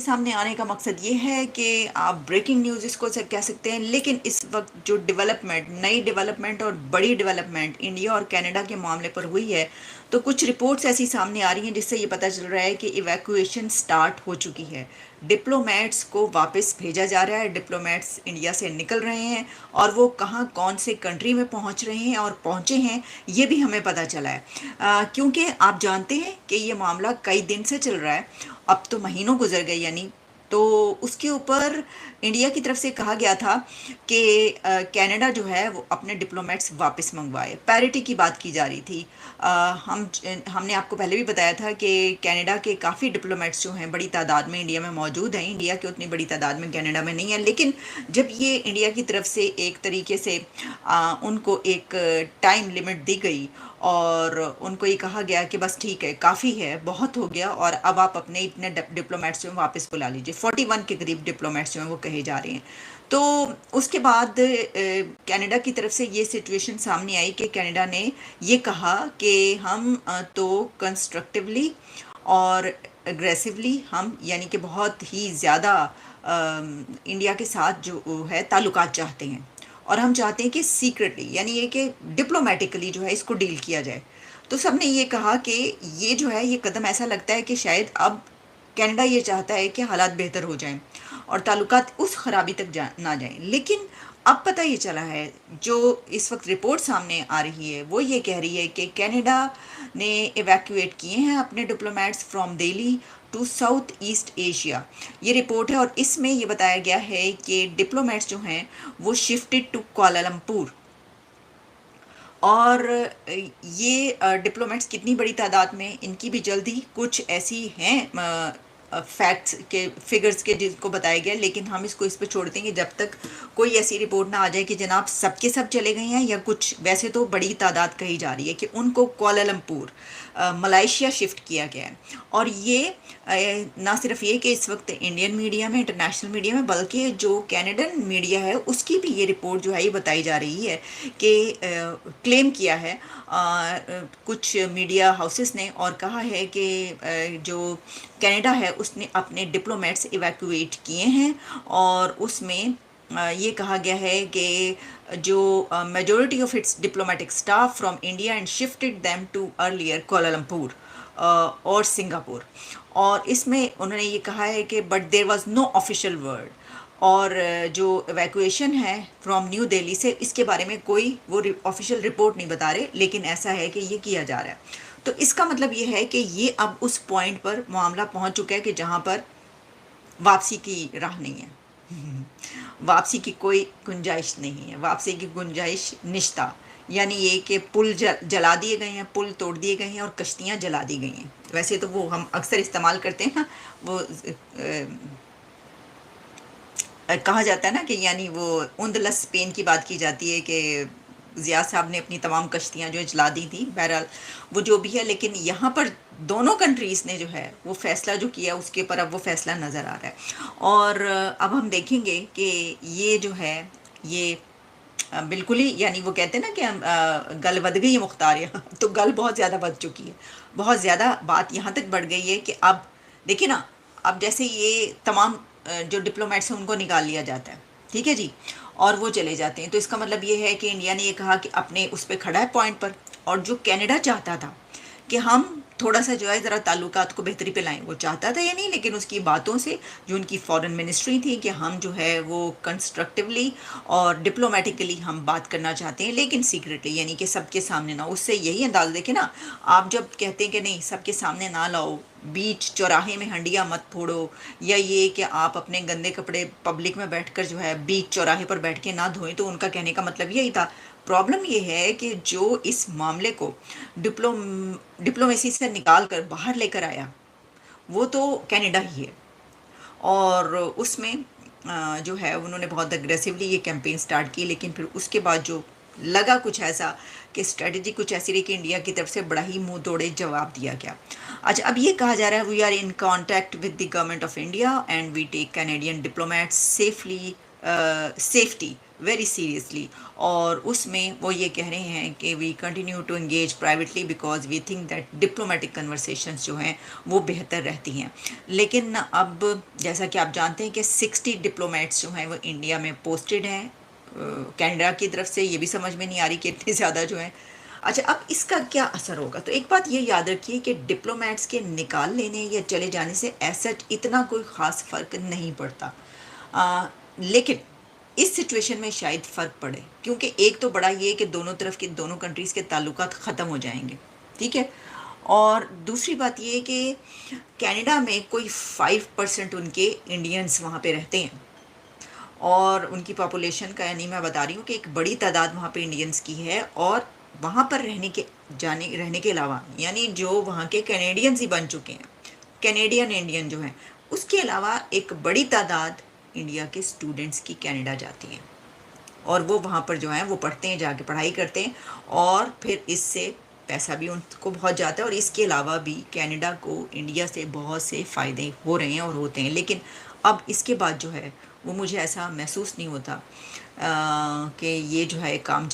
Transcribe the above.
सामने आने का मकसद ये है कि आप ब्रेकिंग न्यूज़ इसको कह सकते हैं, लेकिन इस वक्त जो नई डेवलपमेंट और बड़ी डेवलपमेंट इंडिया और कनाडा के मामले पर हुई है, तो कुछ रिपोर्ट्स ऐसी सामने आ रही हैं जिससे ये पता चल रहा है कि इवैक्यूएशन स्टार्ट हो चुकी है। डिप्लोमेट्स को वापस भेजा जा रहा है, डिप्लोमेट्स इंडिया से निकल रहे हैं और वो कहाँ कौन से कंट्री में पहुंच रहे हैं और पहुंचे हैं, ये भी हमें पता चला है। क्योंकि आप जानते हैं कि ये मामला कई दिन से चल रहा है, अब तो महीनों गुजर गए यानी। तो उसके ऊपर इंडिया की तरफ से कहा गया था कि कनाडा जो है वो अपने डिप्लोमेट्स वापस मंगवाए। पैरिटी की बात की जा रही थी। हमने आपको पहले भी बताया था कि कनाडा के काफ़ी डिप्लोमेट्स जो हैं बड़ी तादाद में इंडिया में मौजूद हैं। इंडिया के उतनी बड़ी तादाद में कनाडा में नहीं है, लेकिन जब ये इंडिया की तरफ से एक तरीके से उनको एक टाइम लिमिट दी गई और उनको ये कहा गया कि बस ठीक है, काफ़ी है, बहुत हो गया और अब आप अपने इतने डिप्लोमेट्स जो हैं वापस बुला लीजिए। 41 के करीब डिप्लोमेट्स जो हैं वो कहे जा रहे हैं। तो उसके बाद कनाडा की तरफ से ये सिचुएशन सामने आई कि कनाडा ने ये कहा कि हम तो कंस्ट्रक्टिवली और एग्रेसिवली हम यानी कि बहुत ही ज़्यादा इंडिया के साथ जो है ताल्लुकात चाहते हैं, और हम चाहते हैं कि सीक्रेटली यानी ये कि डिप्लोमेटिकली जो है इसको डील किया जाए। तो सबने ये कहा कि ये जो है ये कदम ऐसा लगता है कि शायद अब कनाडा ये चाहता है कि हालात बेहतर हो जाएं और ताल्लुकात उस खराबी तक ना जाएं। लेकिन अब पता ये चला है, जो इस वक्त रिपोर्ट सामने आ रही है वो ये कह रही है कि कनाडा ने इवैक्यूएट किए हैं अपने diplomats from Delhi to south east Asia. ये रिपोर्ट है और इसमें ये बताया गया है कि डिप्लोमेट्स जो हैं वो शिफ्टेड टू कुआलालंपुर। और ये डिप्लोमेट्स कितनी बड़ी तादाद में, इनकी भी जल्दी कुछ ऐसी हैं फैक्ट्स के फिगर्स के जिनको बताया गया, लेकिन हम इसको इस पे छोड़ देंगे जब तक कोई ऐसी रिपोर्ट ना आ जाए कि जनाब सबके सब चले गए हैं, या कुछ वैसे तो बड़ी तादाद कही जा रही है कि उनको कुआलालंपुर मलाइशिया शिफ्ट किया गया है। और ये ना सिर्फ ये कि इस वक्त इंडियन मीडिया में, इंटरनेशनल मीडिया में, बल्कि जो कैनेडियन मीडिया है उसकी भी ये रिपोर्ट जो है ये बताई जा रही है कि क्लेम किया है कुछ मीडिया हाउसेस ने और कहा है कि जो कनाडा है उसने अपने डिप्लोमेट्स इवैक्यूएट किए हैं और उसमें ये कहा गया है कि जो majority of its diplomatic staff from India and shifted them to earlier Kuala Lumpur और सिंगापुर। और इसमें उन्होंने ये कहा है कि but there was no official word, और जो इवैक्यूएशन है फ्रॉम न्यू दिल्ली से, इसके बारे में कोई वो ऑफिशियल रिपोर्ट नहीं बता रहे, लेकिन ऐसा है कि ये किया जा रहा है। तो इसका मतलब ये है कि ये अब उस पॉइंट पर मामला पहुंच चुका है कि जहां पर वापसी की राह नहीं है। वापसी की कोई गुंजाइश नहीं है, वापसी की गुंजाइश निश्ता, यानी ये कि पुल जला दिए गए हैं, पुल तोड़ दिए गए हैं और कश्तियाँ जला दी गई हैं। वैसे तो वो हम अक्सर इस्तेमाल करते हैं ना, वो कहा जाता है ना कि यानी वो उंदलस स्पेन की बात की जाती है कि ज़िया साहब ने अपनी तमाम कश्तियाँ जो जला दी थी। बहरहाल वो जो भी है, लेकिन यहाँ पर दोनों कंट्रीज़ ने जो है वो फ़ैसला जो किया उसके ऊपर अब वो फ़ैसला नज़र आ रहा है। और अब हम देखेंगे कि ये जो है ये बिल्कुल ही, यानी वो कहते हैं ना कि गल बद गई है मुख्तार, यहाँ तो गल बहुत ज़्यादा बद चुकी है, बहुत ज़्यादा बात यहाँ तक बढ़ गई है कि अब देखिए ना, अब जैसे ये तमाम जो डिप्लोमेट्स हैं उनको निकाल लिया जाता है, ठीक है जी, और वो चले जाते हैं। तो इसका मतलब ये है कि इंडिया ने ये कहा कि अपने उस पर खड़ा है पॉइंट पर, और जो कनाडा चाहता था कि हम थोड़ा सा जो है ज़रा ताल्लुकात को बेहतरी पे लाएं, वो चाहता था या नहीं, लेकिन उसकी बातों से जो उनकी फॉरेन मिनिस्ट्री थी कि हम जो है वो कंस्ट्रक्टिवली और डिप्लोमेटिकली हम बात करना चाहते हैं, लेकिन सीक्रेटली, यानी कि सबके सामने ना। उससे यही अंदाज़ देखें ना, आप जब कहते हैं कि नहीं सबके सामने ना लाओ, बीच चौराहे में हंडिया मत फोड़ो, या ये कि आप अपने गंदे कपड़े पब्लिक में बैठकर जो है बीच चौराहे पर बैठ के ना धोएं, तो उनका कहने का मतलब यही था। प्रॉब्लम ये है कि जो इस मामले को डिप्लोमेसी से निकाल कर बाहर लेकर आया वो तो कनाडा ही है, और उसमें जो है उन्होंने बहुत अग्रेसिवली ये कैंपेन स्टार्ट की, लेकिन फिर उसके बाद जो लगा कुछ ऐसा कि स्ट्रेटजी कुछ ऐसी रही कि इंडिया की तरफ से बड़ा ही मुंह तोड़े जवाब दिया गया। अच्छा, अब ये कहा जा रहा है we are in contact with the government of India and we take Canadian diplomats safety very seriously, اور اس میں وہ یہ کہہ رہے ہیں کہ we continue to engage privately because we think that diplomatic conversations جو ہیں وہ بہتر رہتی ہیں. لیکن اب جیسا کہ آپ جانتے ہیں کہ 60 ڈپلومیٹس جو ہیں وہ انڈیا میں پوسٹڈ ہیں کینیڈا کی طرف سے. یہ بھی سمجھ میں نہیں آ رہی کہ اتنے زیادہ جو ہیں. اچھا، اب اس کا کیا اثر ہوگا؟ تو ایک بات یہ یاد رکھیے کہ ڈپلومیٹس کے نکال لینے یا چلے جانے سے ایسا اتنا کوئی خاص فرق نہیں پڑتا، لیکن اس سچویشن میں شاید فرق پڑے، کیونکہ ایک تو بڑا یہ کہ دونوں طرف کے دونوں کنٹریز کے تعلقات ختم ہو جائیں گے، ٹھیک ہے. اور دوسری بات یہ کہ کینیڈا میں کوئی 5% ان کے انڈینس وہاں پہ رہتے ہیں، اور ان کی پاپولیشن کا، یعنی میں بتا رہی ہوں کہ ایک بڑی تعداد وہاں پہ انڈینس کی ہے. اور وہاں پر رہنے کے علاوہ، یعنی جو وہاں کے کینیڈینز ہی بن چکے ہیں، کینیڈین انڈین جو ہیں، اس کے علاوہ ایک بڑی تعداد انڈیا کے اسٹوڈنٹس کی کینیڈا جاتی ہیں، اور وہ وہاں پر جو ہیں وہ پڑھتے ہیں، جا کے پڑھائی کرتے ہیں، اور پھر اس سے پیسہ بھی ان کو بہت جاتا ہے، اور اس کے علاوہ بھی کینیڈا کو انڈیا سے بہت سے فائدے ہو رہے ہیں اور ہوتے ہیں. لیکن اب اس کے بعد جو ہے وہ مجھے ایسا محسوس نہیں ہوتا کہ یہ جو ہے کام